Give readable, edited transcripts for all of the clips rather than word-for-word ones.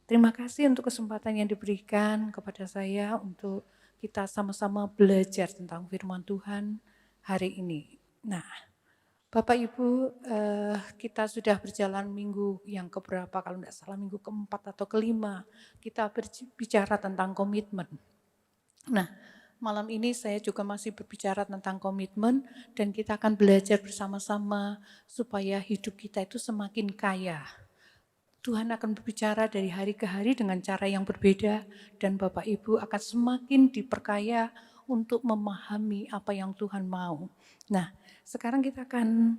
Terima kasih untuk kesempatan yang diberikan kepada saya untuk kita sama-sama belajar tentang firman Tuhan hari ini. Nah, Bapak Ibu, kita sudah berjalan minggu yang keberapa, kalau tidak salah minggu keempat atau kelima, kita berbicara tentang komitmen. Nah, malam ini saya juga masih berbicara tentang komitmen dan kita akan belajar bersama-sama supaya hidup kita itu semakin kaya. Tuhan akan berbicara dari hari ke hari dengan cara yang berbeda dan Bapak Ibu akan semakin diperkaya untuk memahami apa yang Tuhan mau. Nah, sekarang kita akan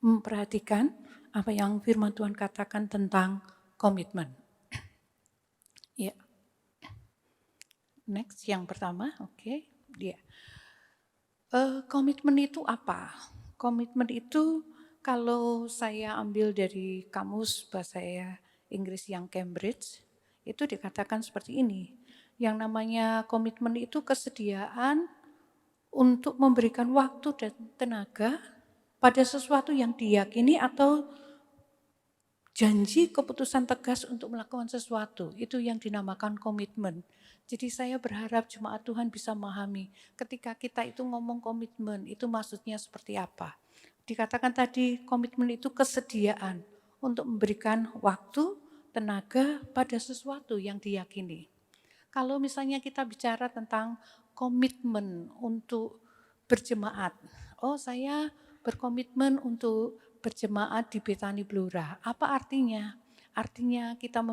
memperhatikan apa yang firman Tuhan katakan tentang komitmen. Ya. Next, yang pertama, oke. Ya. Komitmen itu apa? Komitmen itu kalau saya ambil dari kamus bahasa Inggris yang Cambridge, itu dikatakan seperti ini. Yang namanya komitmen itu kesediaan untuk memberikan waktu dan tenaga pada sesuatu yang diyakini atau janji keputusan tegas untuk melakukan sesuatu. Itu yang dinamakan komitmen. Jadi saya berharap jemaat Tuhan bisa memahami ketika kita itu ngomong komitmen, itu maksudnya seperti apa. Dikatakan tadi komitmen itu kesediaan untuk memberikan waktu, tenaga pada sesuatu yang diyakini. Kalau misalnya kita bicara tentang komitmen untuk berjemaat, oh saya berkomitmen untuk berjemaat di Betani Blora. Apa artinya? Artinya kita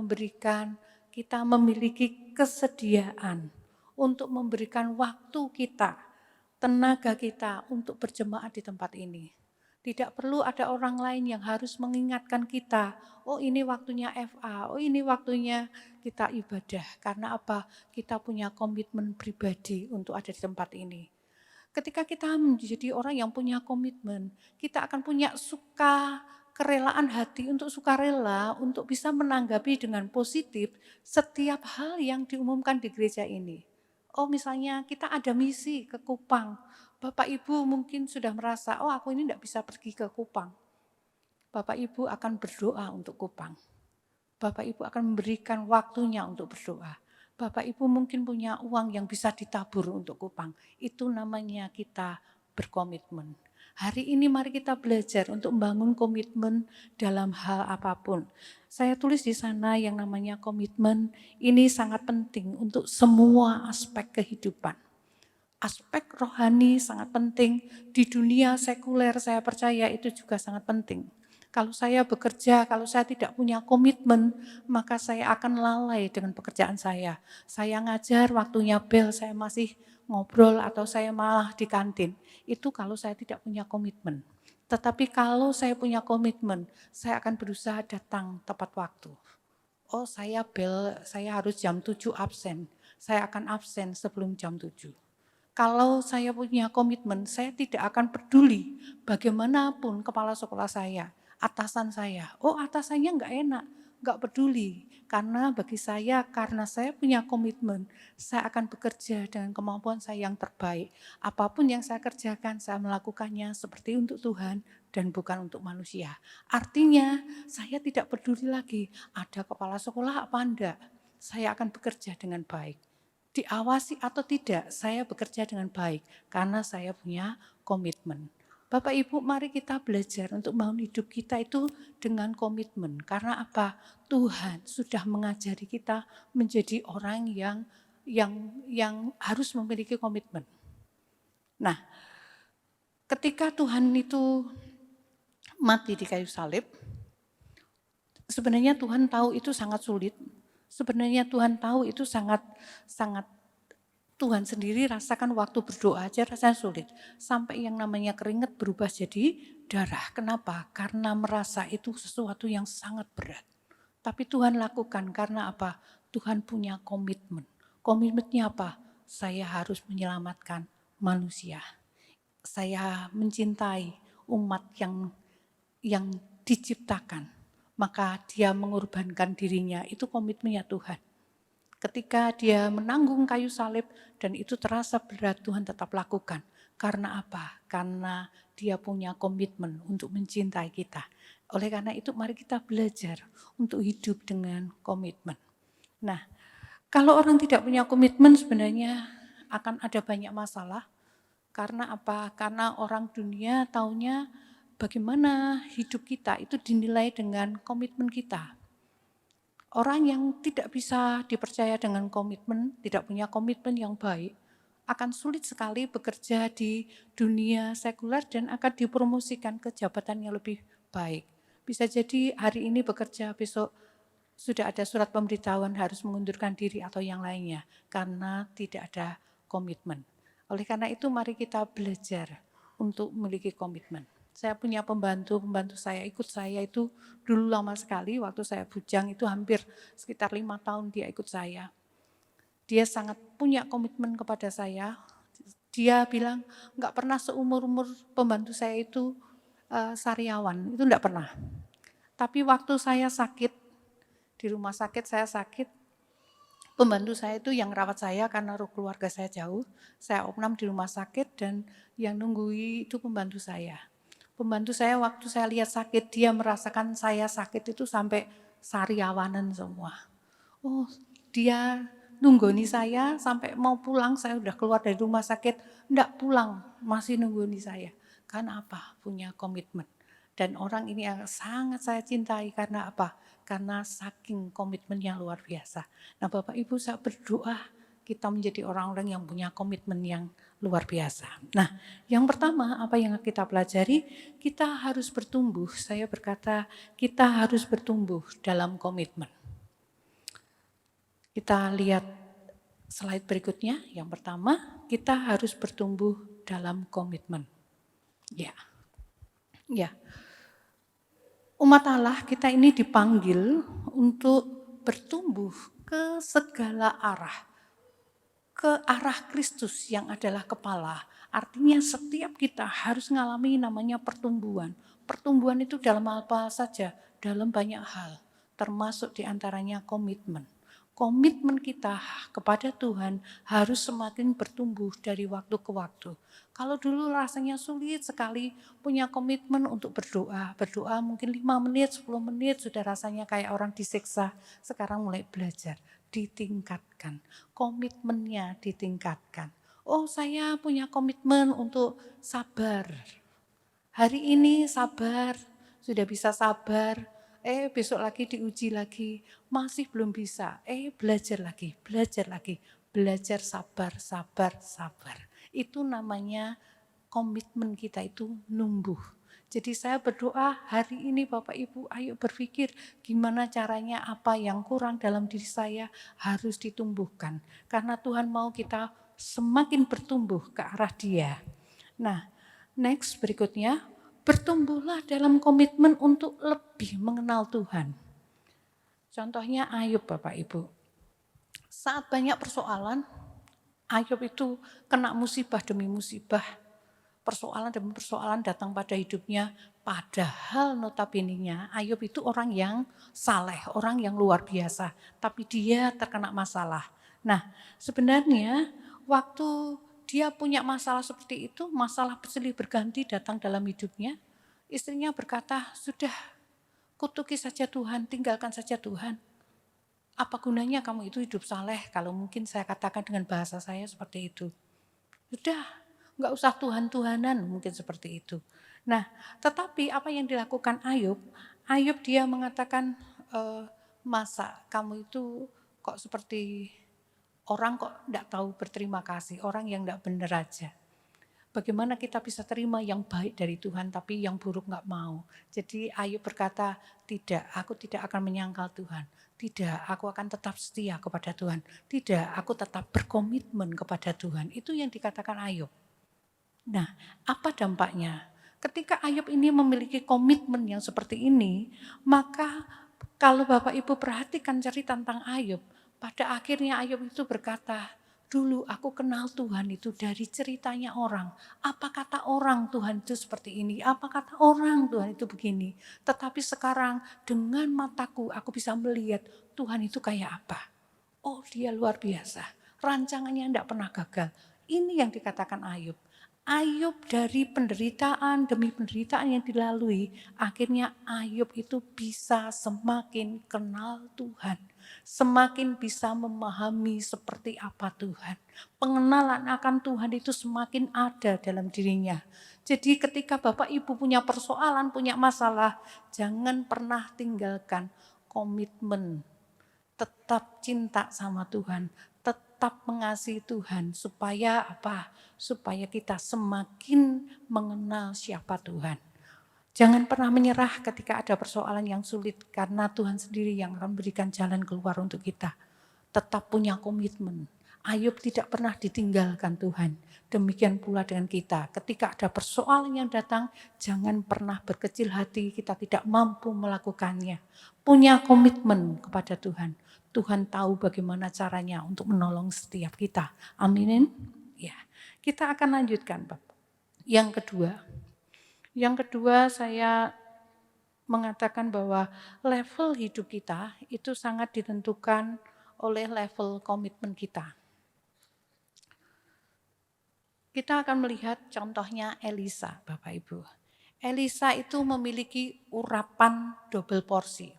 memiliki kesediaan untuk memberikan waktu kita, tenaga kita untuk berjemaat di tempat ini. Tidak perlu ada orang lain yang harus mengingatkan kita, oh ini waktunya FA, oh ini waktunya kita ibadah. Karena apa? Kita punya komitmen pribadi untuk ada di tempat ini. Ketika kita menjadi orang yang punya komitmen, kita akan punya kerelaan hati untuk sukarela, untuk bisa menanggapi dengan positif setiap hal yang diumumkan di gereja ini. Oh misalnya kita ada misi ke Kupang, Bapak Ibu mungkin sudah merasa, oh aku ini tidak bisa pergi ke Kupang. Bapak Ibu akan berdoa untuk Kupang. Bapak Ibu akan memberikan waktunya untuk berdoa. Bapak Ibu mungkin punya uang yang bisa ditabur untuk Kupang. Itu namanya kita berkomitmen. Hari ini mari kita belajar untuk membangun komitmen dalam hal apapun. Saya tulis di sana yang namanya komitmen, ini sangat penting untuk semua aspek kehidupan. Aspek rohani sangat penting, di dunia sekuler saya percaya itu juga sangat penting. Kalau saya bekerja, kalau saya tidak punya komitmen, maka saya akan lalai dengan pekerjaan saya. Saya ngajar, waktunya bel, saya masih ngobrol atau saya malah di kantin. Itu kalau saya tidak punya komitmen. Tetapi kalau saya punya komitmen, saya akan berusaha datang tepat waktu. Oh saya harus jam 7 absen. Saya akan absen sebelum jam 7. Kalau saya punya komitmen, saya tidak akan peduli bagaimanapun kepala sekolah saya, atasan saya. Oh atasannya enggak enak, enggak peduli. Karena bagi saya, karena saya punya komitmen, saya akan bekerja dengan kemampuan saya yang terbaik. Apapun yang saya kerjakan, saya melakukannya seperti untuk Tuhan dan bukan untuk manusia. Artinya, saya tidak peduli lagi ada kepala sekolah apa enggak. Saya akan bekerja dengan baik. Diawasi atau tidak, saya bekerja dengan baik karena saya punya komitmen. Bapak Ibu, mari kita belajar untuk membangun hidup kita itu dengan komitmen. Karena apa? Tuhan sudah mengajari kita menjadi orang yang harus memiliki komitmen. Nah, ketika Tuhan itu mati di kayu salib, sebenarnya Tuhan tahu itu sangat sulit. Sebenarnya Tuhan tahu itu sangat Tuhan sendiri rasakan waktu berdoa aja rasanya sulit. Sampai yang namanya keringat berubah jadi darah. Kenapa? Karena merasa itu sesuatu yang sangat berat. Tapi Tuhan lakukan karena apa? Tuhan punya komitmen. Komitmennya apa? Saya harus menyelamatkan manusia. Saya mencintai umat yang diciptakan. Maka dia mengorbankan dirinya, itu komitmennya Tuhan. Ketika dia menanggung kayu salib dan itu terasa berat, Tuhan tetap lakukan. Karena apa? Karena dia punya komitmen untuk mencintai kita. Oleh karena itu mari kita belajar untuk hidup dengan komitmen. Nah, kalau orang tidak punya komitmen sebenarnya akan ada banyak masalah. Karena apa? Karena orang dunia taunya bagaimana hidup kita itu dinilai dengan komitmen kita. Orang yang tidak bisa dipercaya dengan komitmen, tidak punya komitmen yang baik, akan sulit sekali bekerja di dunia sekuler dan akan dipromosikan ke jabatan yang lebih baik. Bisa jadi hari ini bekerja, besok sudah ada surat pemberitahuan harus mengundurkan diri atau yang lainnya karena tidak ada komitmen. Oleh karena itu mari kita belajar untuk memiliki komitmen. Saya punya pembantu saya ikut saya itu dulu lama sekali, waktu saya bujang itu hampir sekitar 5 tahun dia ikut saya. Dia sangat punya komitmen kepada saya. Dia bilang nggak pernah seumur-umur pembantu saya itu sariawan, itu enggak pernah. Tapi waktu saya sakit, di rumah sakit saya sakit, pembantu saya itu yang rawat saya karena keluarga saya jauh, saya opnam di rumah sakit dan yang nunggui itu pembantu saya. Pembantu saya waktu saya lihat sakit, dia merasakan saya sakit itu sampai sariawanan semua. Oh, dia nunggoni saya sampai mau pulang, saya udah keluar dari rumah sakit, enggak pulang, masih nunggoni saya. Karena apa? Punya komitmen. Dan orang ini yang sangat saya cintai karena apa? Karena saking komitmen yang luar biasa. Nah Bapak Ibu saya berdoa kita menjadi orang-orang yang punya komitmen yang luar biasa. Nah yang pertama apa yang kita pelajari? Kita harus bertumbuh, saya berkata kita harus bertumbuh dalam komitmen. Kita lihat slide berikutnya, yang pertama kita harus bertumbuh dalam komitmen. Ya. Umat Allah kita ini dipanggil untuk bertumbuh ke segala arah. Ke arah Kristus yang adalah kepala. Artinya setiap kita harus mengalami namanya pertumbuhan. Pertumbuhan itu dalam apa saja? Dalam banyak hal. Termasuk diantaranya komitmen. Komitmen kita kepada Tuhan harus semakin bertumbuh dari waktu ke waktu. Kalau dulu rasanya sulit sekali punya komitmen untuk berdoa. Berdoa mungkin 5 menit, 10 menit sudah rasanya kayak orang disiksa. Sekarang mulai belajar, ditingkatkan. Komitmennya ditingkatkan. Oh saya punya komitmen untuk sabar. Hari ini sabar, sudah bisa sabar. Besok lagi diuji lagi, masih belum bisa. Belajar lagi, belajar sabar. Itu namanya komitmen kita itu numbuh. Jadi saya berdoa hari ini Bapak Ibu ayo berpikir gimana caranya apa yang kurang dalam diri saya harus ditumbuhkan. Karena Tuhan mau kita semakin bertumbuh ke arah Dia. Nah, next berikutnya, bertumbuhlah dalam komitmen untuk lebih mengenal Tuhan. Contohnya Ayub Bapak Ibu. Saat banyak persoalan, Ayub itu kena musibah demi musibah. Persoalan demi persoalan datang pada hidupnya. Padahal notabene-nya Ayub itu orang yang saleh, orang yang luar biasa. Tapi dia terkena masalah. Nah sebenarnya waktu dia punya masalah seperti itu, masalah silih berganti datang dalam hidupnya. Istrinya berkata, sudah kutuki saja Tuhan, tinggalkan saja Tuhan. Apa gunanya kamu itu hidup saleh kalau mungkin saya katakan dengan bahasa saya seperti itu. Sudah, enggak usah Tuhan-Tuhanan mungkin seperti itu. Nah, tetapi apa yang dilakukan Ayub? Ayub dia mengatakan, masa kamu itu kok seperti orang kok enggak tahu berterima kasih, orang yang enggak benar aja. Bagaimana kita bisa terima yang baik dari Tuhan tapi yang buruk enggak mau. Jadi Ayub berkata, tidak, aku tidak akan menyangkal Tuhan. Tidak, aku akan tetap setia kepada Tuhan. Tidak, aku tetap berkomitmen kepada Tuhan. Itu yang dikatakan Ayub. Nah, apa dampaknya? Ketika Ayub ini memiliki komitmen yang seperti ini, maka kalau Bapak Ibu perhatikan cerita tentang Ayub, pada akhirnya Ayub itu berkata, dulu aku kenal Tuhan itu dari ceritanya orang. Apa kata orang Tuhan itu seperti ini? Apa kata orang Tuhan itu begini? Tetapi sekarang dengan mataku aku bisa melihat Tuhan itu kayak apa. Oh dia luar biasa. Rancangannya tidak pernah gagal. Ini yang dikatakan Ayub. Ayub dari penderitaan demi penderitaan yang dilalui, akhirnya Ayub itu bisa semakin kenal Tuhan. Semakin bisa memahami seperti apa Tuhan. Pengenalan akan Tuhan itu semakin ada dalam dirinya. Jadi ketika Bapak Ibu punya persoalan, punya masalah, jangan pernah tinggalkan komitmen. Tetap cinta sama Tuhan, tetap mengasihi Tuhan, supaya apa? Supaya kita semakin mengenal siapa Tuhan. Jangan pernah menyerah ketika ada persoalan yang sulit, karena Tuhan sendiri yang akan berikan jalan keluar untuk kita. Tetap punya komitmen. Ayub tidak pernah ditinggalkan Tuhan. Demikian pula dengan kita. Ketika ada persoalan yang datang, jangan pernah berkecil hati kita tidak mampu melakukannya. Punya komitmen kepada Tuhan. Tuhan tahu bagaimana caranya untuk menolong setiap kita. Aminin. Ya, kita akan lanjutkan, Bapak. Yang kedua saya mengatakan bahwa level hidup kita itu sangat ditentukan oleh level komitmen kita. Kita akan melihat contohnya Elisa, Bapak Ibu. Elisa itu memiliki urapan double porsi.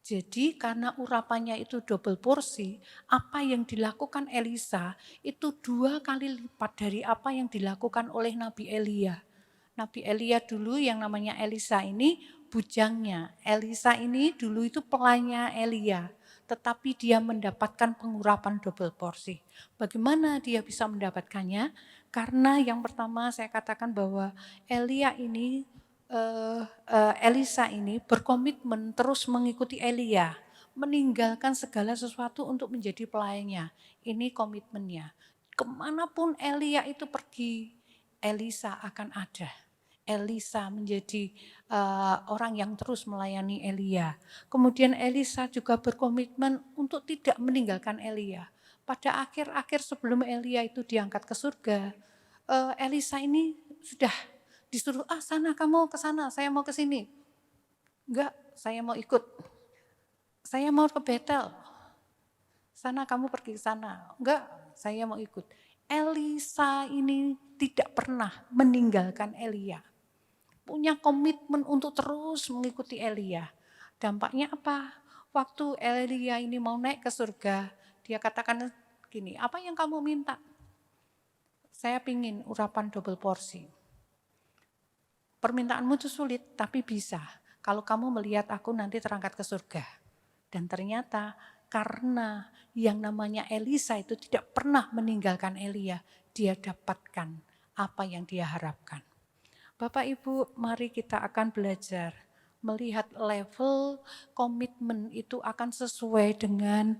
Jadi karena urapannya itu double porsi, apa yang dilakukan Elisa itu 2 kali lipat dari apa yang dilakukan oleh Nabi Elia. Nabi Elia dulu yang namanya Elisa ini bujangnya. Elisa ini dulu itu pelannya Elia, tetapi dia mendapatkan pengurapan double porsi. Bagaimana dia bisa mendapatkannya? Karena yang pertama saya katakan bahwa Elisa ini berkomitmen terus mengikuti Elia, meninggalkan segala sesuatu untuk menjadi pelayannya. Ini komitmennya. Kemanapun Elia itu pergi, Elisa akan ada. Elisa menjadi orang yang terus melayani Elia. Kemudian Elisa juga berkomitmen untuk tidak meninggalkan Elia. Pada akhir-akhir sebelum Elia itu diangkat ke surga, Elisa ini sudah disuruh, sana kamu ke sana, saya mau ke sini. Enggak, saya mau ikut. Saya mau ke Betel. Sana kamu pergi ke sana. Enggak, saya mau ikut. Elisa ini tidak pernah meninggalkan Elia. Punya komitmen untuk terus mengikuti Elia. Dampaknya apa? Waktu Elia ini mau naik ke surga, dia katakan gini, apa yang kamu minta? Saya pingin urapan double porsi. Permintaanmu itu sulit, tapi bisa. Kalau kamu melihat aku nanti terangkat ke surga. Dan ternyata karena yang namanya Elisa itu tidak pernah meninggalkan Elia, dia dapatkan apa yang dia harapkan. Bapak Ibu, mari kita akan belajar melihat level komitmen itu akan sesuai dengan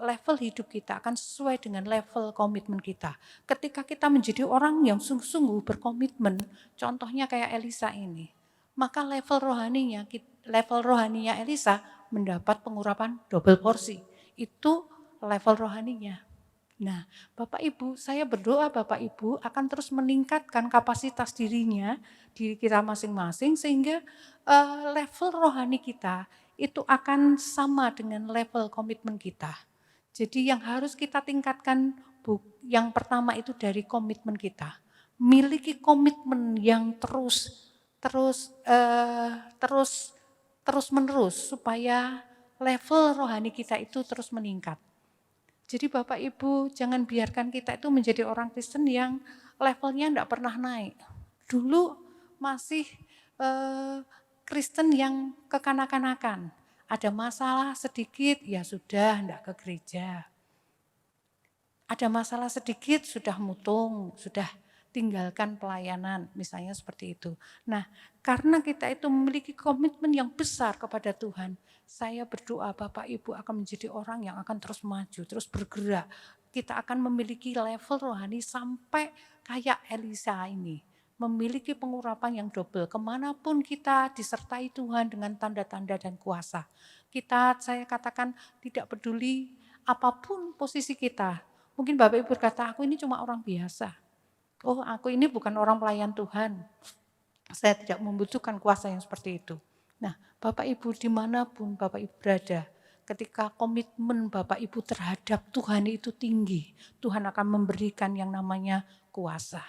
level hidup kita, akan sesuai dengan level komitmen kita. Ketika kita menjadi orang yang sungguh-sungguh berkomitmen, contohnya kayak Elisa ini, maka level rohaninya Elisa mendapat pengurapan double porsi. Itu level rohaninya. Nah, Bapak Ibu, saya berdoa Bapak Ibu akan terus meningkatkan kapasitas diri kita masing-masing sehingga level rohani kita itu akan sama dengan level komitmen kita. Jadi yang harus kita tingkatkan yang pertama itu dari komitmen kita. Miliki komitmen yang terus menerus supaya level rohani kita itu terus meningkat. Jadi Bapak Ibu jangan biarkan kita itu menjadi orang Kristen yang levelnya enggak pernah naik. Dulu masih Kristen yang kekanak-kanakan. Ada masalah sedikit ya sudah enggak ke gereja. Ada masalah sedikit sudah mutung, sudah tinggalkan pelayanan, misalnya seperti itu. Nah, karena kita itu memiliki komitmen yang besar kepada Tuhan, saya berdoa Bapak Ibu akan menjadi orang yang akan terus maju, terus bergerak. Kita akan memiliki level rohani sampai kayak Elisa ini. Memiliki pengurapan yang double. Kemanapun kita disertai Tuhan dengan tanda-tanda dan kuasa. Saya katakan tidak peduli apapun posisi kita. Mungkin Bapak Ibu berkata, aku ini cuma orang biasa. Oh, aku ini bukan orang pelayan Tuhan. Saya tidak membutuhkan kuasa yang seperti itu. Nah, Bapak Ibu dimanapun Bapak Ibu berada, ketika komitmen Bapak Ibu terhadap Tuhan itu tinggi, Tuhan akan memberikan yang namanya kuasa.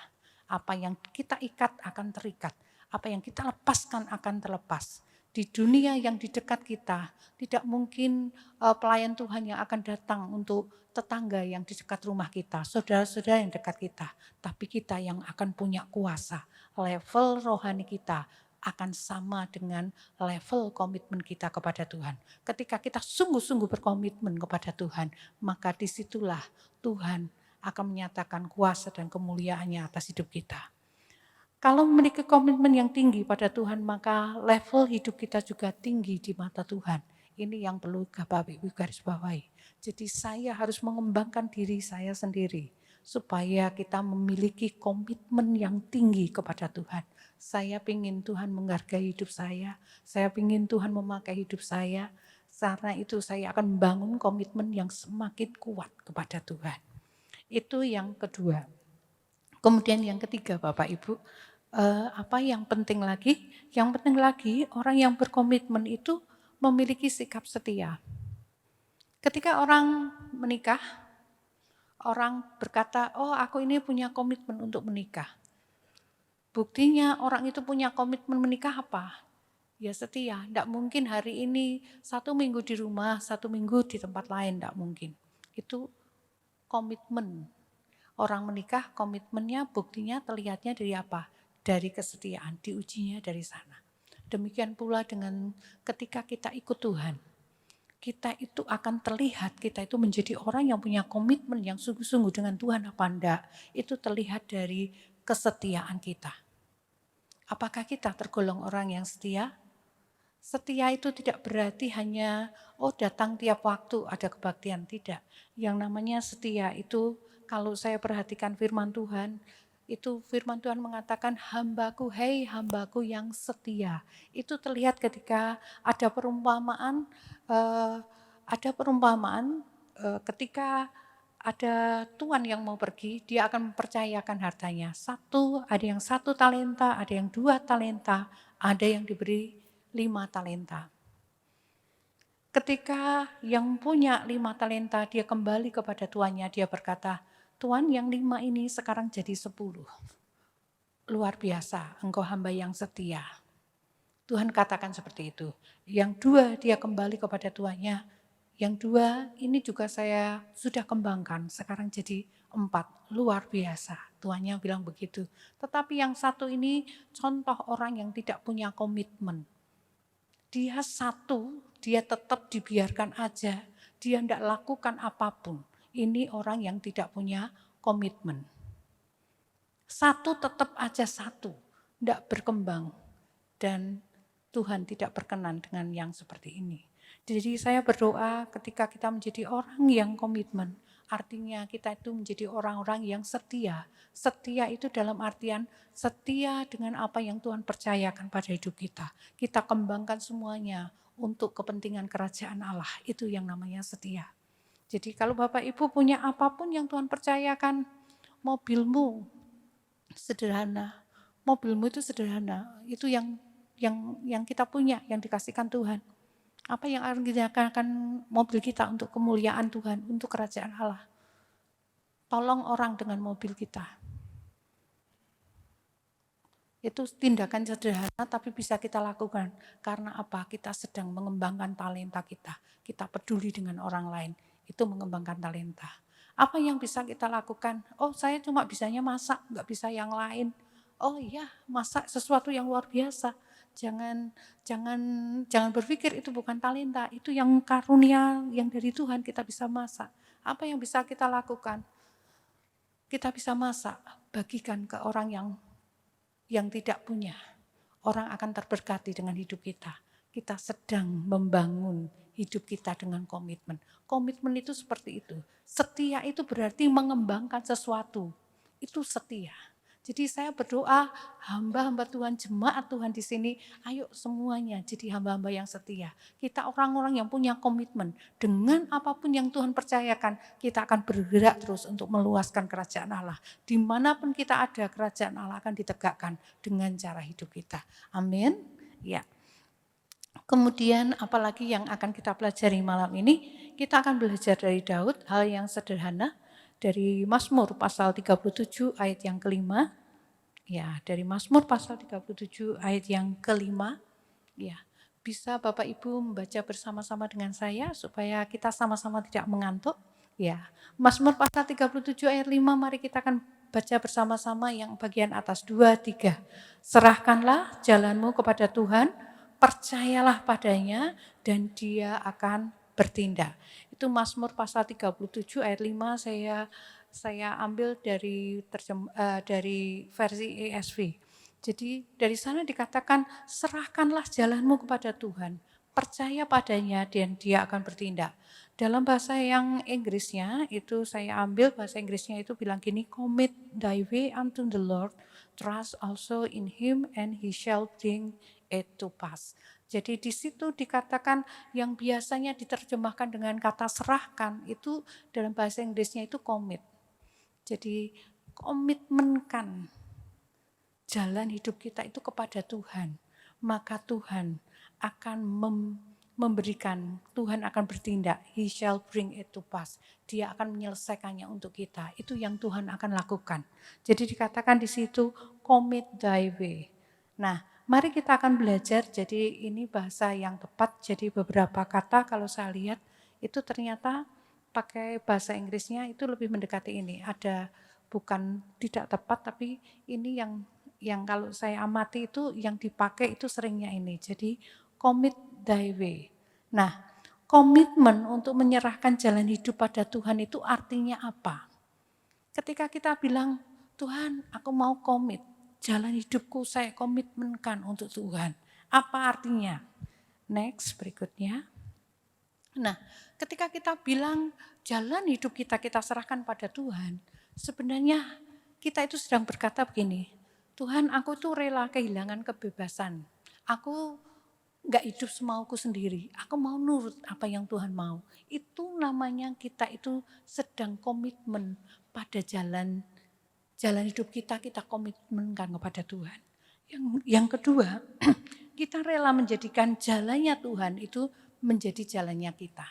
Apa yang kita ikat akan terikat. Apa yang kita lepaskan akan terlepas. Di dunia yang di dekat kita, tidak mungkin pelayan Tuhan yang akan datang untuk tetangga yang di dekat rumah kita, saudara-saudara yang dekat kita. Tapi kita yang akan punya kuasa, level rohani kita akan sama dengan level komitmen kita kepada Tuhan. Ketika kita sungguh-sungguh berkomitmen kepada Tuhan, maka disitulah Tuhan akan menyatakan kuasa dan kemuliaannya atas hidup kita. Kalau memiliki komitmen yang tinggi pada Tuhan, maka level hidup kita juga tinggi di mata Tuhan. Ini yang perlu Bapak Ibu garis bawahi. Jadi saya harus mengembangkan diri saya sendiri, supaya kita memiliki komitmen yang tinggi kepada Tuhan. Saya ingin Tuhan menghargai hidup saya ingin Tuhan memakai hidup saya, karena itu saya akan membangun komitmen yang semakin kuat kepada Tuhan. Itu yang kedua. Kemudian yang ketiga Bapak Ibu, apa yang penting lagi? Yang penting lagi orang yang berkomitmen itu memiliki sikap setia. Ketika orang menikah, orang berkata, oh aku ini punya komitmen untuk menikah. Buktinya orang itu punya komitmen menikah apa? Ya setia, tidak mungkin hari ini 1 minggu di rumah, 1 minggu di tempat lain, tidak mungkin. Itu komitmen. Orang menikah komitmennya, buktinya terlihatnya dari apa? Dari kesetiaan, diujinya dari sana. Demikian pula dengan ketika kita ikut Tuhan. Kita itu akan terlihat, kita itu menjadi orang yang punya komitmen yang sungguh-sungguh dengan Tuhan apa enggak. Itu terlihat dari kesetiaan kita. Apakah kita tergolong orang yang setia? Setia itu tidak berarti hanya datang tiap waktu ada kebaktian, tidak. Yang namanya setia itu kalau saya perhatikan firman Tuhan, itu firman Tuhan mengatakan hambaku, hei hambaku yang setia. Itu terlihat ketika ada perumpamaan, ketika ada tuan yang mau pergi, dia akan mempercayakan hartanya. Ada yang 1 talenta, ada yang 2 talenta, ada yang diberi 5 talenta. Ketika yang punya 5 talenta, dia kembali kepada tuannya, dia berkata, Tuan yang 5 ini sekarang jadi 10. Luar biasa, engkau hamba yang setia. Tuhan katakan seperti itu. Yang 2 dia kembali kepada tuannya, yang 2 ini juga saya sudah kembangkan, sekarang jadi 4. Luar biasa, tuannya bilang begitu. Tetapi yang 1 ini contoh orang yang tidak punya komitmen. Dia 1, dia tetap dibiarkan aja, dia tidak lakukan apapun. Ini orang yang tidak punya komitmen. 1 tetap aja 1, tidak berkembang. Dan Tuhan tidak berkenan dengan yang seperti ini. Jadi saya berdoa ketika kita menjadi orang yang komitmen, artinya kita itu menjadi orang-orang yang setia. Setia itu dalam artian setia dengan apa yang Tuhan percayakan pada hidup kita. Kita kembangkan semuanya untuk kepentingan kerajaan Allah. Itu yang namanya setia. Jadi kalau Bapak Ibu punya apapun yang Tuhan percayakan, mobilmu sederhana. Mobilmu itu sederhana. Itu yang kita punya, yang dikasihkan Tuhan. Apa yang akan digunakan mobil kita untuk kemuliaan Tuhan, untuk kerajaan Allah. Tolong orang dengan mobil kita. Itu tindakan sederhana tapi bisa kita lakukan. Karena apa? Kita sedang mengembangkan talenta kita. Kita peduli dengan orang lain. Itu mengembangkan talenta. Apa yang bisa kita lakukan? Oh saya cuma bisanya masak, nggak bisa yang lain. Oh iya, masak sesuatu yang luar biasa. Jangan berpikir itu bukan talenta, itu yang karunia yang dari Tuhan kita bisa masak. Apa yang bisa kita lakukan? Kita bisa masak, bagikan ke orang yang tidak punya. Orang akan terberkati dengan hidup kita. Kita sedang membangun hidup kita dengan komitmen. Komitmen itu seperti itu. Setia itu berarti mengembangkan sesuatu. Itu setia. Jadi saya berdoa hamba-hamba Tuhan, jemaat Tuhan di sini, ayo semuanya jadi hamba-hamba yang setia. Kita orang-orang yang punya komitmen. Dengan apapun yang Tuhan percayakan, kita akan bergerak terus untuk meluaskan kerajaan Allah. Dimanapun kita ada, kerajaan Allah akan ditegakkan dengan cara hidup kita. Amin. Ya. Kemudian apalagi yang akan kita pelajari malam ini, kita akan belajar dari Daud, hal yang sederhana, dari Mazmur pasal 37 ayat yang kelima. Ya, dari Mazmur pasal 37 ayat yang kelima. Ya, bisa Bapak Ibu membaca bersama-sama dengan saya supaya kita sama-sama tidak mengantuk. Ya, Mazmur pasal 37 ayat 5, mari kita akan baca bersama-sama yang bagian atas 2, 3. Serahkanlah jalanmu kepada Tuhan, percayalah padanya dan Dia akan bertindak. Itu Mazmur pasal 37 ayat 5 saya ambil dari versi ESV. Jadi dari sana dikatakan serahkanlah jalanmu kepada Tuhan, percaya padanya dan Dia akan bertindak. Dalam bahasa yang Inggrisnya itu saya ambil bahasa Inggrisnya itu bilang gini, commit thy way unto the Lord, trust also in him and he shall bring it to pass. Jadi di situ dikatakan yang biasanya diterjemahkan dengan kata serahkan itu dalam bahasa Inggrisnya itu commit. Jadi komitmenkan jalan hidup kita itu kepada Tuhan, maka Tuhan akan memberikan, Tuhan akan bertindak, He shall bring it to pass. Dia akan menyelesaikannya untuk kita. Itu yang Tuhan akan lakukan. Jadi dikatakan di situ, commit thy way. Nah, mari kita akan belajar, jadi ini bahasa yang tepat, jadi beberapa kata kalau saya lihat, itu ternyata pakai bahasa Inggrisnya itu lebih mendekati ini. Ada bukan tidak tepat, tapi ini yang kalau saya amati itu yang dipakai itu seringnya ini. Jadi commit thy way. Nah, komitmen untuk menyerahkan jalan hidup pada Tuhan itu artinya apa? Ketika kita bilang, Tuhan aku mau komit, jalan hidupku saya komitmenkan untuk Tuhan. Apa artinya? Next, berikutnya. Nah, ketika kita bilang jalan hidup kita serahkan pada Tuhan, sebenarnya kita itu sedang berkata begini, Tuhan aku tuh rela kehilangan kebebasan. Aku enggak hidup semauku sendiri, aku mau nurut apa yang Tuhan mau. Itu namanya kita itu sedang komitmen pada jalan hidup kita komitmenkan kepada Tuhan. Yang kedua, kita rela menjadikan jalannya Tuhan itu menjadi jalannya kita.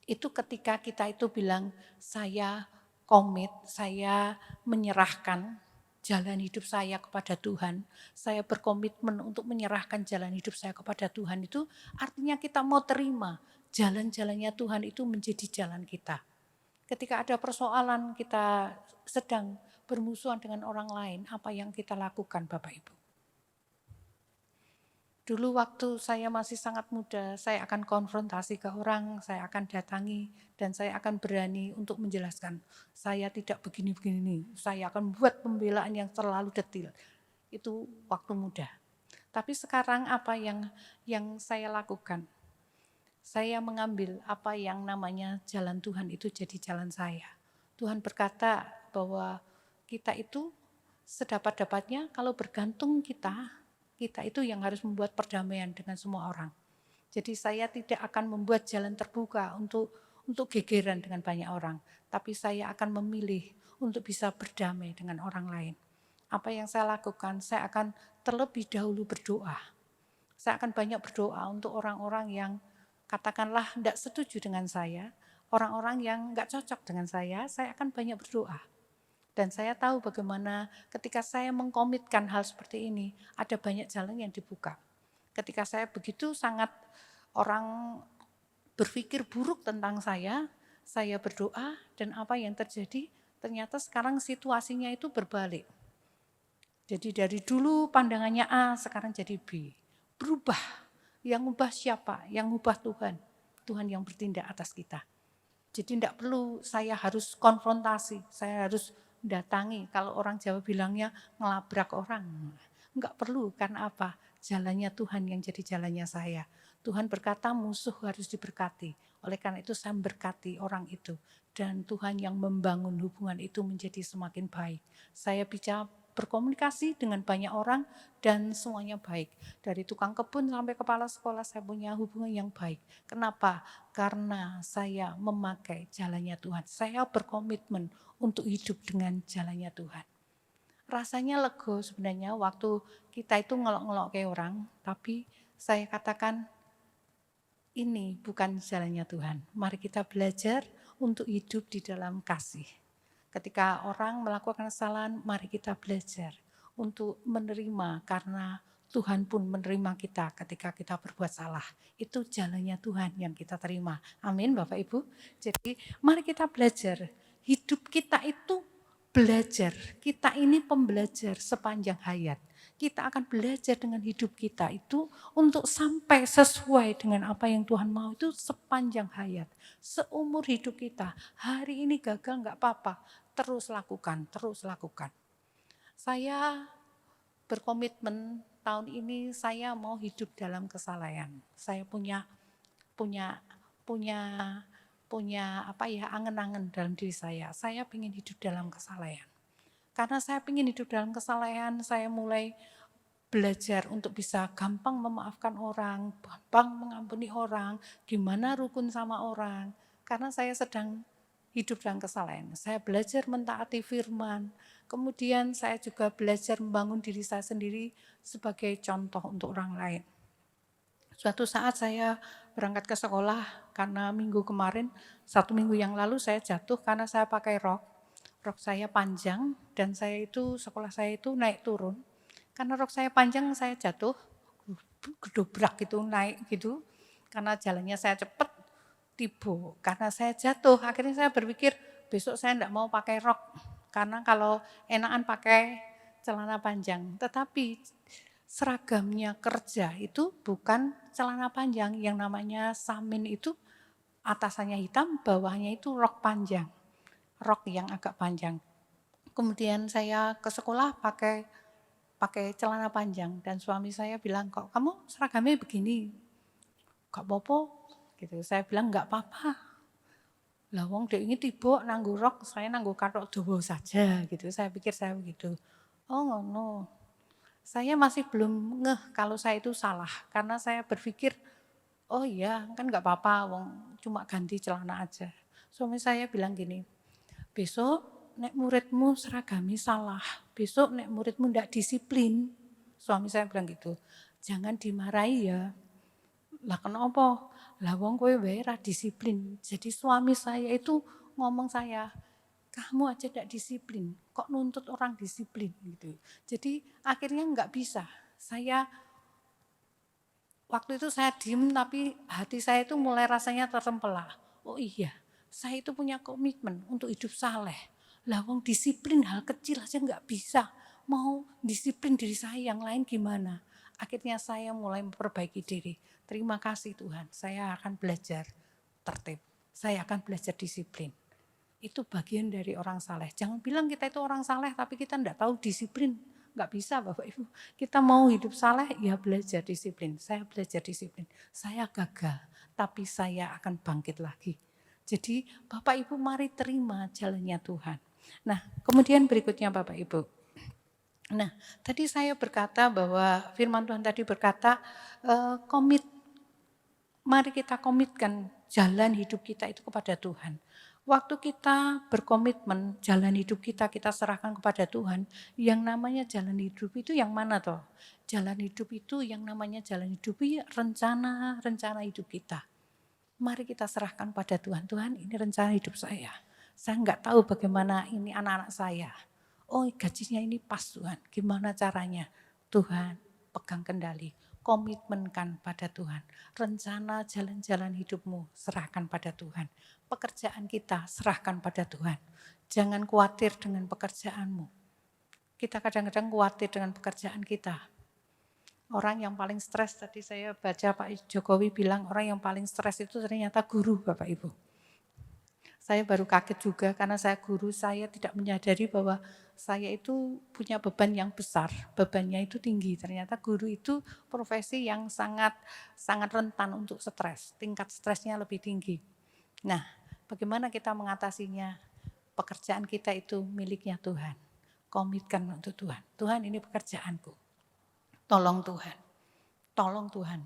Itu ketika kita itu bilang, saya komit, saya menyerahkan jalan hidup saya kepada Tuhan. Saya berkomitmen untuk menyerahkan jalan hidup saya kepada Tuhan. Itu artinya kita mau terima jalan-jalannya Tuhan itu menjadi jalan kita. Ketika ada persoalan kita sedang bermusuhan dengan orang lain, apa yang kita lakukan Bapak Ibu? Dulu waktu saya masih sangat muda, saya akan konfrontasi ke orang, saya akan datangi, dan saya akan berani untuk menjelaskan. Saya tidak begini-begini, saya akan buat pembelaan yang terlalu detail. Itu waktu muda. Tapi sekarang apa yang saya lakukan? Saya mengambil apa yang namanya jalan Tuhan itu jadi jalan saya. Tuhan berkata bahwa kita itu sedapat-dapatnya kalau bergantung kita itu yang harus membuat perdamaian dengan semua orang. Jadi saya tidak akan membuat jalan terbuka untuk gegeran dengan banyak orang, tapi saya akan memilih untuk bisa berdamai dengan orang lain. Apa yang saya lakukan, saya akan terlebih dahulu berdoa. Saya akan banyak berdoa untuk orang-orang yang katakanlah tidak setuju dengan saya, orang-orang yang enggak cocok dengan saya akan banyak berdoa. Dan saya tahu bagaimana ketika saya mengkomitkan hal seperti ini, ada banyak jalan yang dibuka. Ketika saya begitu sangat orang berpikir buruk tentang saya berdoa dan apa yang terjadi, ternyata sekarang situasinya itu berbalik. Jadi dari dulu pandangannya A, sekarang jadi B. Berubah. Yang ubah siapa? Yang ubah Tuhan. Tuhan yang bertindak atas kita. Jadi tidak perlu saya harus konfrontasi, saya harus datangi. Kalau orang Jawa bilangnya ngelabrak orang. Enggak perlu, karena apa? Jalannya Tuhan yang jadi jalannya saya. Tuhan berkata musuh harus diberkati. Oleh karena itu saya memberkati orang itu. Dan Tuhan yang membangun hubungan itu menjadi semakin baik. Saya bicara berkomunikasi dengan banyak orang dan semuanya baik. Dari tukang kebun sampai kepala sekolah saya punya hubungan yang baik. Kenapa? Karena saya memakai jalannya Tuhan. Saya berkomitmen untuk hidup dengan jalannya Tuhan. Rasanya lega sebenarnya waktu kita itu ngelok-ngelok kayak orang, tapi saya katakan ini bukan jalannya Tuhan. Mari kita belajar untuk hidup di dalam kasih. Ketika orang melakukan kesalahan, mari kita belajar untuk menerima karena Tuhan pun menerima kita ketika kita berbuat salah. Itu jalannya Tuhan yang kita terima. Amin Bapak Ibu. Jadi mari kita belajar. Hidup kita itu belajar. Kita ini pembelajar sepanjang hayat. Kita akan belajar dengan hidup kita itu untuk sampai sesuai dengan apa yang Tuhan mau itu sepanjang hayat. Seumur hidup kita. Hari ini gagal enggak apa-apa. Terus lakukan, terus lakukan. Saya berkomitmen tahun ini saya mau hidup dalam kesalahan. Saya punya angen-angen dalam diri saya. Saya ingin hidup dalam kesalahan. Karena saya ingin hidup dalam kesalahan, saya mulai belajar untuk bisa gampang memaafkan orang, gampang mengampuni orang, gimana rukun sama orang. Karena saya sedang hidup dalam kesalahan. Saya belajar mentaati firman. Kemudian saya juga belajar membangun diri saya sendiri sebagai contoh untuk orang lain. Suatu saat saya berangkat ke sekolah karena minggu kemarin, 1 minggu yang lalu saya jatuh karena saya pakai rok. Rok saya panjang dan sekolah saya itu naik turun. Karena rok saya panjang saya jatuh, gedobrak gitu naik gitu. Karena jalannya saya cepat, tiba. Karena saya jatuh, akhirnya saya berpikir besok saya enggak mau pakai rok. Karena kalau enakan pakai celana panjang. Tetapi seragamnya kerja itu bukan celana panjang. Yang namanya samin itu atasannya hitam, bawahnya itu rok panjang. Rok yang agak panjang. Kemudian saya ke sekolah pakai celana panjang. Dan suami saya bilang, kok kamu seragamnya begini? Gak apa-apa. Gitu. Saya bilang gak apa-apa. Lah wong dek ini tiba nanggu rok, saya nanggu katok dawa saja gitu. Saya pikir saya begitu. Oh ngono. Saya masih belum ngeh kalau saya itu salah karena saya berpikir oh iya kan gak apa-apa wong cuma ganti celana aja. Suami saya bilang gini, besok nek muridmu seragami salah, besok nek muridmu ndak disiplin. Suami saya bilang gitu, jangan dimarahi ya. Lah kenapa? Lah wong kowe wae ra disiplin. Jadi suami saya itu ngomong saya, kamu aja tidak disiplin, kok nuntut orang disiplin gitu. Jadi akhirnya enggak bisa. Waktu itu saya diem tapi hati saya itu mulai rasanya tertempelah. Oh iya, saya itu punya komitmen untuk hidup saleh. Lah wong disiplin hal kecil aja enggak bisa. Mau disiplin diri saya yang lain gimana? Akhirnya saya mulai memperbaiki diri. Terima kasih Tuhan, saya akan belajar tertib. Saya akan belajar disiplin. Itu bagian dari orang saleh. Jangan bilang kita itu orang saleh tapi kita enggak tahu disiplin. Enggak bisa Bapak Ibu. Kita mau hidup saleh ya belajar disiplin. Saya belajar disiplin. Saya gagal tapi saya akan bangkit lagi. Jadi Bapak Ibu mari terima jalannya Tuhan. Nah kemudian berikutnya Bapak Ibu. Nah tadi saya berkata bahwa firman Tuhan tadi berkata mari kita komitkan jalan hidup kita itu kepada Tuhan. Waktu kita berkomitmen jalan hidup kita serahkan kepada Tuhan, yang namanya jalan hidup itu yang mana toh? Jalan hidup itu yang namanya jalan hidup itu rencana hidup kita. Mari kita serahkan pada Tuhan. Tuhan ini rencana hidup saya. Saya enggak tahu bagaimana ini anak-anak saya. Oh gajinya ini pas Tuhan, gimana caranya? Tuhan pegang kendali. Komitmenkan pada Tuhan. Rencana jalan-jalan hidupmu serahkan pada Tuhan. Pekerjaan kita serahkan pada Tuhan. Jangan khawatir dengan pekerjaanmu. Kita kadang-kadang khawatir dengan pekerjaan kita. Orang yang paling stres, tadi saya baca Pak Jokowi bilang orang yang paling stres itu ternyata guru Bapak Ibu. Saya baru kaget juga karena saya guru, saya tidak menyadari bahwa saya itu punya beban yang besar, bebannya itu tinggi. Ternyata guru itu profesi yang sangat rentan untuk stres, tingkat stresnya lebih tinggi. Nah, bagaimana kita mengatasinya? Pekerjaan kita itu miliknya Tuhan. Komitkan untuk Tuhan. Tuhan ini pekerjaanku. Tolong Tuhan. Tolong Tuhan.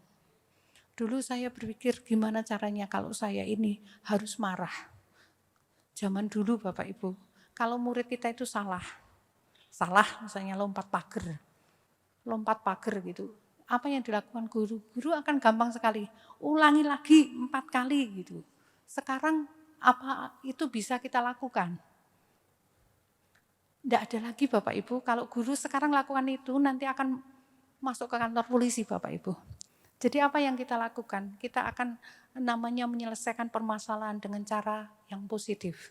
Dulu saya berpikir gimana caranya kalau saya ini harus marah. Zaman dulu Bapak Ibu, kalau murid kita itu salah misalnya lompat pagar gitu. Apa yang dilakukan guru? Guru akan gampang sekali, ulangi lagi 4 kali gitu. Sekarang apa itu bisa kita lakukan? Tidak ada lagi Bapak Ibu, kalau guru sekarang lakukan itu nanti akan masuk ke kantor polisi Bapak Ibu. Jadi apa yang kita lakukan? Kita akan namanya menyelesaikan permasalahan dengan cara yang positif.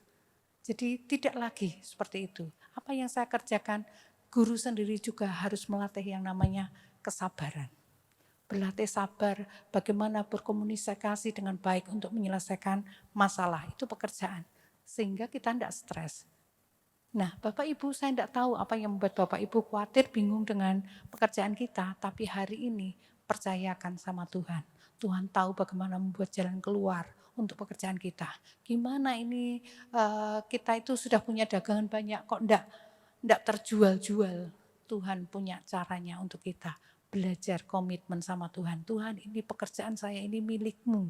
Jadi tidak lagi seperti itu. Apa yang saya kerjakan, guru sendiri juga harus melatih yang namanya kesabaran. Berlatih sabar, bagaimana berkomunikasi dengan baik untuk menyelesaikan masalah, itu pekerjaan. Sehingga kita tidak stres. Nah, Bapak Ibu, saya tidak tahu apa yang membuat Bapak Ibu khawatir, bingung dengan pekerjaan kita, tapi hari ini percayakan sama Tuhan. Tuhan tahu bagaimana membuat jalan keluar untuk pekerjaan kita. Gimana ini kita itu sudah punya dagangan banyak, kok enggak terjual-jual. Tuhan punya caranya untuk kita. Belajar komitmen sama Tuhan. Tuhan, ini pekerjaan saya, ini milikmu.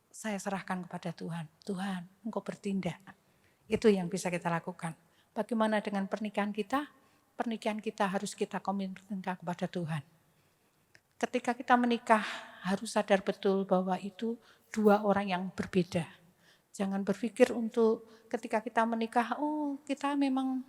Saya serahkan kepada Tuhan. Tuhan, Engkau bertindak. Itu yang bisa kita lakukan. Bagaimana dengan pernikahan kita? Pernikahan kita harus kita komitmenkan kepada Tuhan. Ketika kita menikah, harus sadar betul bahwa itu dua orang yang berbeda. Jangan berpikir untuk ketika kita menikah, oh kita memang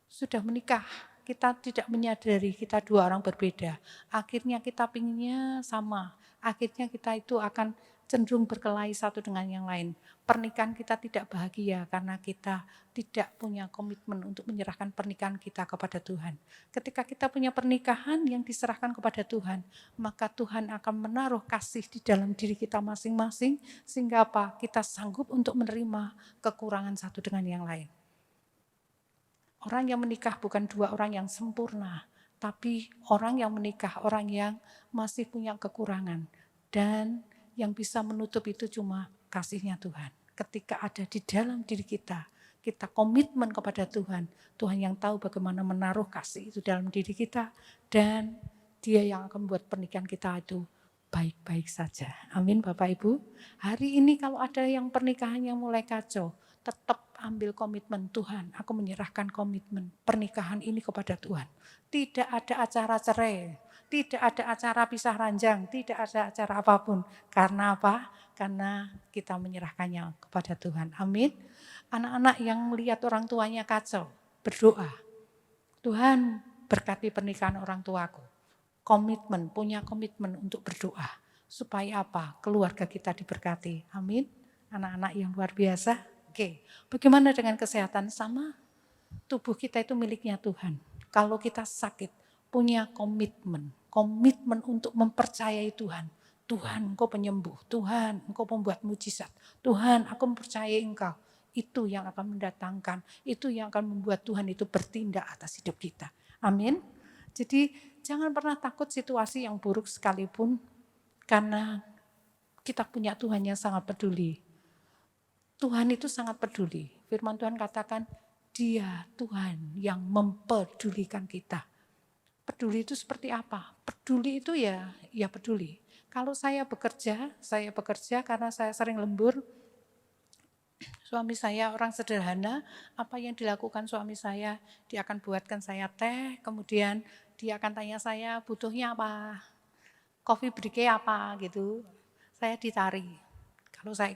sudah menikah, kita tidak menyadari kita dua orang berbeda. Akhirnya kita pinginnya sama, akhirnya kita itu akan cenderung berkelahi satu dengan yang lain. Pernikahan kita tidak bahagia karena kita tidak punya komitmen untuk menyerahkan pernikahan kita kepada Tuhan. Ketika kita punya pernikahan yang diserahkan kepada Tuhan, maka Tuhan akan menaruh kasih di dalam diri kita masing-masing, sehingga apa? Kita sanggup untuk menerima kekurangan satu dengan yang lain. Orang yang menikah bukan dua orang yang sempurna, tapi orang yang menikah, orang yang masih punya kekurangan. Dan yang bisa menutup itu cuma kasih-Nya Tuhan. Ketika ada di dalam diri kita, kita komitmen kepada Tuhan. Tuhan yang tahu bagaimana menaruh kasih itu dalam diri kita. Dan Dia yang akan membuat pernikahan kita itu baik-baik saja. Amin Bapak Ibu. Hari ini kalau ada yang pernikahannya mulai kacau, tetap ambil komitmen Tuhan. Aku menyerahkan komitmen pernikahan ini kepada Tuhan. Tidak ada acara cerai, tidak ada acara pisah ranjang, tidak ada acara apapun. Karena apa? Karena kita menyerahkannya kepada Tuhan. Amin. Anak-anak yang melihat orang tuanya kacau, berdoa. Tuhan berkati pernikahan orang tuaku. Komitmen, punya komitmen untuk berdoa. Supaya apa? Keluarga kita diberkati. Amin. Anak-anak yang luar biasa. Oke, bagaimana dengan kesehatan? Sama, tubuh kita itu miliknya Tuhan. Kalau kita sakit, punya komitmen untuk mempercayai Tuhan. Tuhan, Engkau penyembuh. Tuhan, Engkau pembuat mujizat. Tuhan, aku mempercayai Engkau. Itu yang akan mendatangkan, itu yang akan membuat Tuhan itu bertindak atas hidup kita. Amin. Jadi jangan pernah takut situasi yang buruk sekalipun, karena kita punya Tuhan yang sangat peduli. Tuhan itu sangat peduli. Firman Tuhan katakan, Dia Tuhan yang mempedulikan kita. Peduli itu seperti apa? Peduli itu ya peduli. Kalau saya bekerja karena saya sering lembur. Suami saya orang sederhana, apa yang dilakukan suami saya, dia akan buatkan saya teh, kemudian dia akan tanya saya butuhnya apa, coffee break-nya apa gitu. Saya ditari. Kalau saya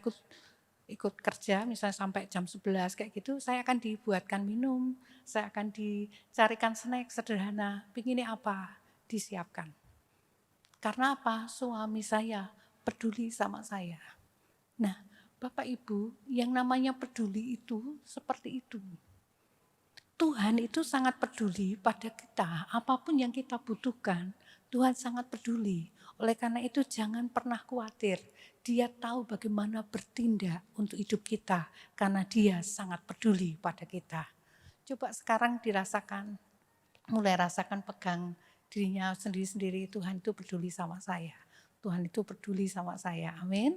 ikut kerja misalnya sampai jam 11 kayak gitu, saya akan dibuatkan minum, saya akan dicarikan snack sederhana, pinginnya apa, disiapkan. Karena apa? Suami saya peduli sama saya. Nah, Bapak Ibu, yang namanya peduli itu seperti itu. Tuhan itu sangat peduli pada kita, apapun yang kita butuhkan, Tuhan sangat peduli. Oleh karena itu jangan pernah khawatir. Dia tahu bagaimana bertindak untuk hidup kita karena Dia sangat peduli pada kita. Coba sekarang dirasakan, mulai rasakan pegang dirinya sendiri-sendiri, Tuhan itu peduli sama saya. Tuhan itu peduli sama saya. Amin.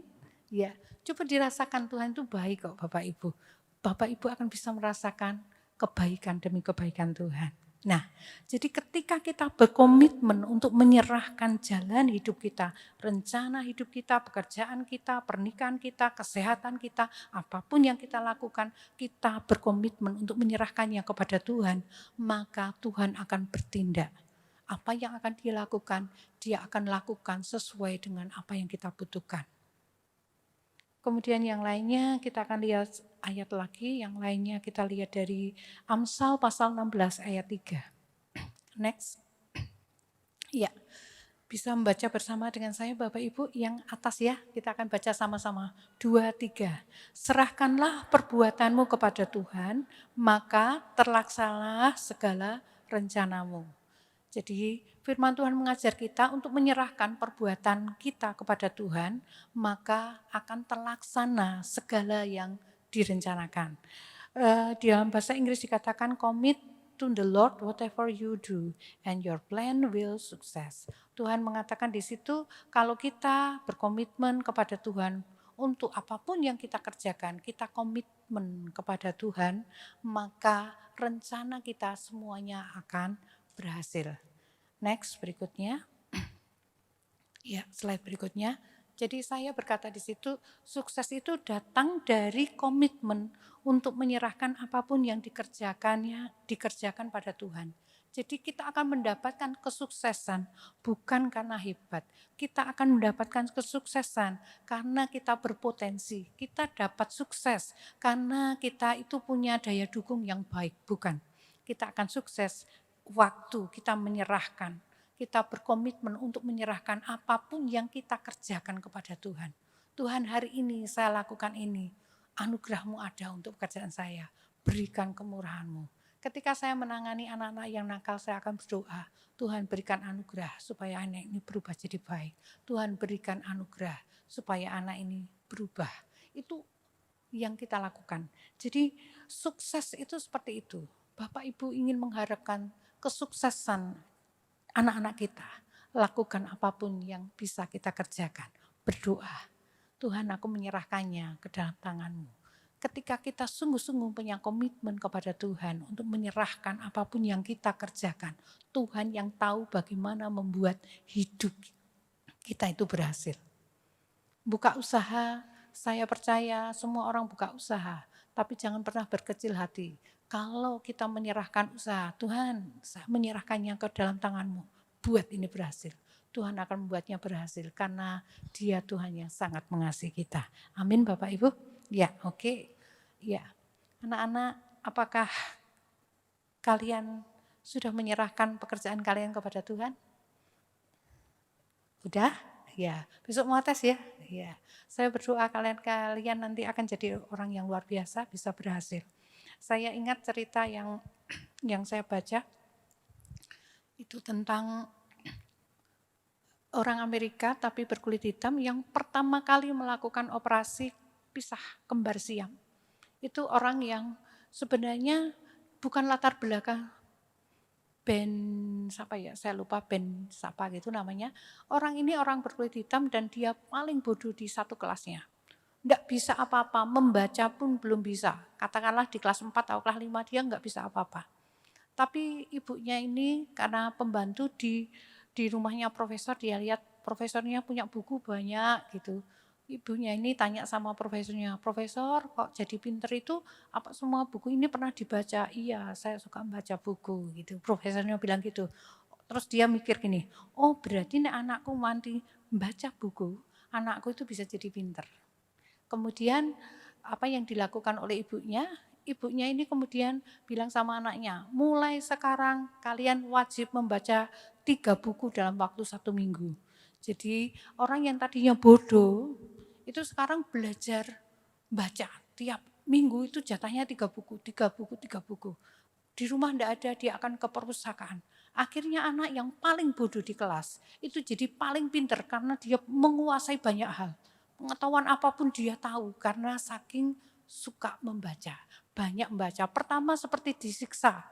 Ya, coba dirasakan Tuhan itu baik kok Bapak Ibu. Bapak Ibu akan bisa merasakan kebaikan demi kebaikan Tuhan. Nah, jadi ketika kita berkomitmen untuk menyerahkan jalan hidup kita, rencana hidup kita, pekerjaan kita, pernikahan kita, kesehatan kita, apapun yang kita lakukan, kita berkomitmen untuk menyerahkannya kepada Tuhan, maka Tuhan akan bertindak. Apa yang akan Dia lakukan? Dia akan lakukan sesuai dengan apa yang kita butuhkan. Kemudian yang lainnya kita akan lihat ayat lagi, yang lainnya kita lihat dari Amsal pasal 16 ayat 3. Next. Ya, bisa membaca bersama dengan saya Bapak Ibu yang atas ya, kita akan baca sama-sama. 2, 3. Serahkanlah perbuatanmu kepada Tuhan, maka terlaksanalah segala rencanamu. Jadi firman Tuhan mengajar kita untuk menyerahkan perbuatan kita kepada Tuhan, maka akan terlaksana segala yang direncanakan. Di dalam bahasa Inggris dikatakan commit to the Lord whatever you do and your plan will success. Tuhan mengatakan di situ kalau kita berkomitmen kepada Tuhan untuk apapun yang kita kerjakan, kita komitmen kepada Tuhan, maka rencana kita semuanya akan berhasil. Next, berikutnya. Ya, slide berikutnya. Jadi saya berkata di situ, sukses itu datang dari komitmen untuk menyerahkan apapun yang dikerjakan pada Tuhan. Jadi kita akan mendapatkan kesuksesan bukan karena hebat. Kita akan mendapatkan kesuksesan karena kita berpotensi. Kita dapat sukses karena kita itu punya daya dukung yang baik, bukan. Kita akan sukses waktu kita menyerahkan. Kita berkomitmen untuk menyerahkan apapun yang kita kerjakan kepada Tuhan. Tuhan, hari ini saya lakukan ini. Anugerah-Mu ada untuk pekerjaan saya. Berikan kemurahan-Mu. Ketika saya menangani anak-anak yang nakal, saya akan berdoa. Tuhan berikan anugerah supaya anak ini berubah jadi baik. Tuhan berikan anugerah supaya anak ini berubah. Itu yang kita lakukan. Jadi sukses itu seperti itu. Bapak Ibu ingin mengharapkan kesuksesan anak-anak kita, lakukan apapun yang bisa kita kerjakan. Berdoa, Tuhan aku menyerahkannya ke dalam tangan-Mu. Ketika kita sungguh-sungguh punya komitmen kepada Tuhan untuk menyerahkan apapun yang kita kerjakan, Tuhan yang tahu bagaimana membuat hidup kita itu berhasil. Buka usaha, saya percaya semua orang buka usaha, tapi jangan pernah berkecil hati. Kalau kita menyerahkan usaha, Tuhan saya menyerahkannya ke dalam tangan-Mu, buat ini berhasil. Tuhan akan membuatnya berhasil karena Dia Tuhan yang sangat mengasihi kita. Amin Bapak Ibu. Ya, oke. Ya, anak-anak, apakah kalian sudah menyerahkan pekerjaan kalian kepada Tuhan? Udah? Ya, besok mau tes ya. Ya, saya berdoa kalian nanti akan jadi orang yang luar biasa, bisa berhasil. Saya ingat cerita yang saya baca itu tentang orang Amerika tapi berkulit hitam yang pertama kali melakukan operasi pisah kembar siam. Itu orang yang sebenarnya bukan latar belakang band siapa ya, saya lupa band siapa gitu namanya. Orang ini orang berkulit hitam dan dia paling bodoh di satu kelasnya. Enggak bisa apa-apa, membaca pun belum bisa. Katakanlah di kelas 4 atau kelas 5 dia enggak bisa apa-apa. Tapi ibunya ini karena pembantu di rumahnya profesor, dia lihat profesornya punya buku banyak gitu. Ibunya ini tanya sama profesornya, "Profesor, kok jadi pinter itu apa semua buku ini pernah dibaca?" "Iya, saya suka membaca buku," gitu. Profesornya bilang gitu. Terus dia mikir gini, "Oh, berarti nek anakku nanti membaca buku, anakku itu bisa jadi pinter." Kemudian apa yang dilakukan oleh ibunya? Ibunya ini kemudian bilang sama anaknya, mulai sekarang kalian wajib membaca 3 buku dalam waktu 1 minggu. Jadi orang yang tadinya bodoh, itu sekarang belajar baca. Tiap minggu itu jatahnya 3 buku, 3 buku, 3 buku. Di rumah enggak ada, dia akan ke perpustakaan. Akhirnya anak yang paling bodoh di kelas, itu jadi paling pinter karena dia menguasai banyak hal. Pengetahuan apapun dia tahu karena saking suka membaca, banyak membaca. Pertama seperti disiksa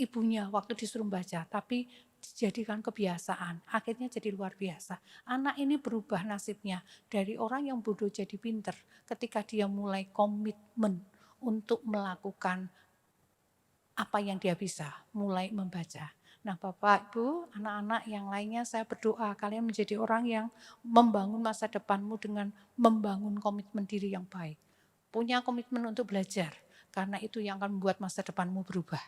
ibunya waktu disuruh membaca, tapi dijadikan kebiasaan, akhirnya jadi luar biasa. Anak ini berubah nasibnya dari orang yang bodoh jadi pinter ketika dia mulai komitmen untuk melakukan apa yang dia bisa, mulai membaca. Nah Bapak, Ibu, anak-anak yang lainnya saya berdoa kalian menjadi orang yang membangun masa depanmu dengan membangun komitmen diri yang baik. Punya komitmen untuk belajar, karena itu yang akan membuat masa depanmu berubah.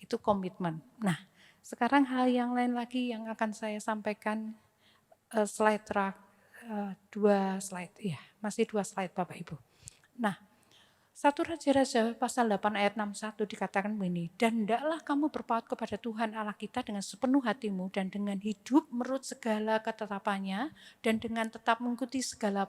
Itu komitmen. Nah, sekarang hal yang lain lagi yang akan saya sampaikan, slide 2 slide, ya. Masih 2 slide Bapak Ibu. Nah, 1 Raja-Raja pasal 8 ayat 61 dikatakan begini, dan hendaklah kamu berpaut kepada Tuhan Allah kita dengan sepenuh hatimu dan dengan hidup menurut segala ketetapannya dan dengan tetap mengikuti segala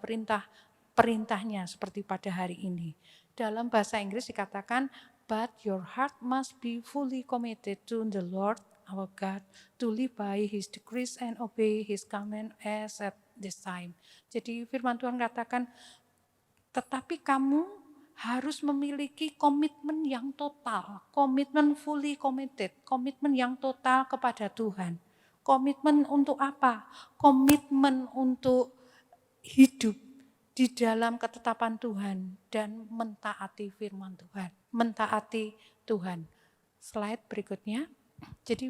perintahnya seperti pada hari ini. Dalam bahasa Inggris dikatakan, but your heart must be fully committed to the Lord our God, to live by His decrees and obey His command as at this time. Jadi firman Tuhan katakan, tetapi kamu harus memiliki komitmen yang total, komitmen fully committed, komitmen yang total kepada Tuhan. Komitmen untuk apa? Komitmen untuk hidup di dalam ketetapan Tuhan dan mentaati firman Tuhan, mentaati Tuhan. Slide berikutnya. Jadi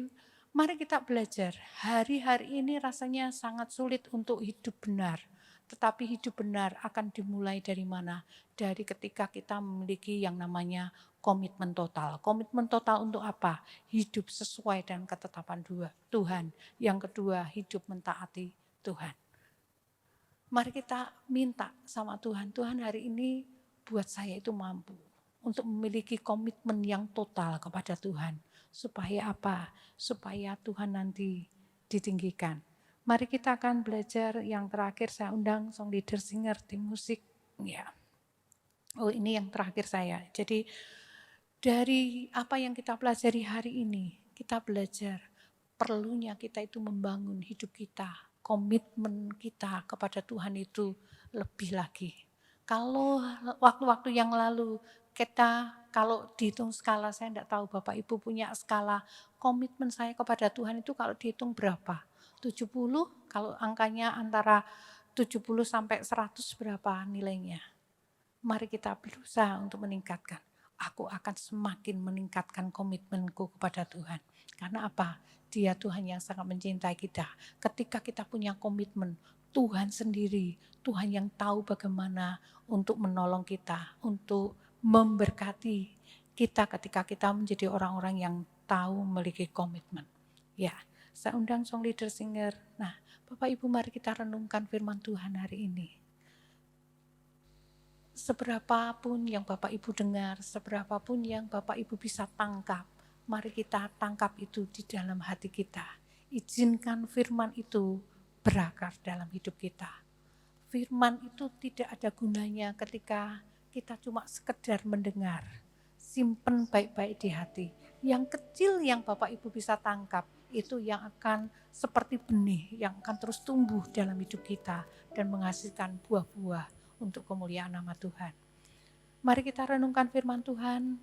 mari kita belajar. Hari-hari ini rasanya sangat sulit untuk hidup benar. Tetapi hidup benar akan dimulai dari mana? Dari ketika kita memiliki yang namanya komitmen total. Komitmen total untuk apa? Hidup sesuai dengan ketetapan Tuhan. Yang kedua, hidup mentaati Tuhan. Mari kita minta sama Tuhan, Tuhan hari ini buat saya itu mampu untuk memiliki komitmen yang total kepada Tuhan. Supaya apa? Supaya Tuhan nanti ditinggikan. Mari kita akan belajar yang terakhir, saya undang song leader singer tim musik. Ya. Oh, ini yang terakhir saya. Jadi dari apa yang kita pelajari hari ini, kita belajar perlunya kita itu membangun hidup kita, komitmen kita kepada Tuhan itu lebih lagi. Kalau waktu-waktu yang lalu kita, kalau dihitung skala, saya tidak tahu Bapak Ibu punya skala komitmen saya kepada Tuhan itu kalau dihitung berapa? 70, kalau angkanya antara 70 sampai 100 berapa nilainya? Mari kita berusaha untuk meningkatkan. Aku akan semakin meningkatkan komitmenku kepada Tuhan. Karena apa? Dia Tuhan yang sangat mencintai kita. Ketika kita punya komitmen, Tuhan sendiri, Tuhan yang tahu bagaimana untuk menolong kita, untuk memberkati kita ketika kita menjadi orang-orang yang tahu memiliki komitmen. Ya, saya undang song leader singer. Nah, Bapak Ibu mari kita renungkan firman Tuhan hari ini. Seberapapun yang Bapak Ibu dengar, seberapapun yang Bapak Ibu bisa tangkap, mari kita tangkap itu di dalam hati kita. Izinkan firman itu berakar dalam hidup kita. Firman itu tidak ada gunanya ketika kita cuma sekedar mendengar. Simpen baik-baik di hati. Yang kecil yang Bapak Ibu bisa tangkap, itu yang akan seperti benih yang akan terus tumbuh dalam hidup kita dan menghasilkan buah-buah untuk kemuliaan nama Tuhan. Mari kita renungkan firman Tuhan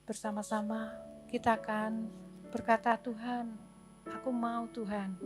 bersama-sama. Kita akan berkata, Tuhan, aku mau Tuhan